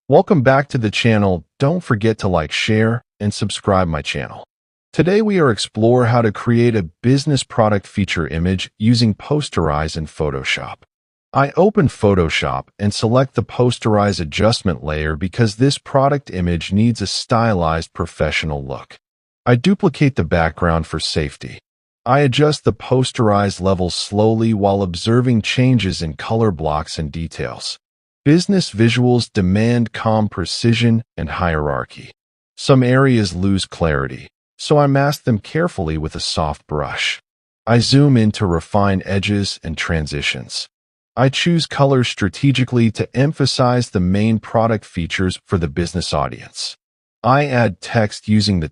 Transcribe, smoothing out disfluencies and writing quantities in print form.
Welcome back to the channel. Don't forget to like, share, and subscribe my channel. Today we are explore how to create a business product feature image using Posterize in Photoshop. I open Photoshop and select the Posterize adjustment layer because this product image needs a stylized professional look. I duplicate the background for safety. I adjust the Posterize levels slowly while observing changes in color blocks and details. Business visuals demand calm precision and hierarchy. Some areas lose clarity, so I mask them carefully with a soft brush. I zoom in to refine edges and transitions. I choose colors strategically to emphasize the main product features for the business audience. I add text using the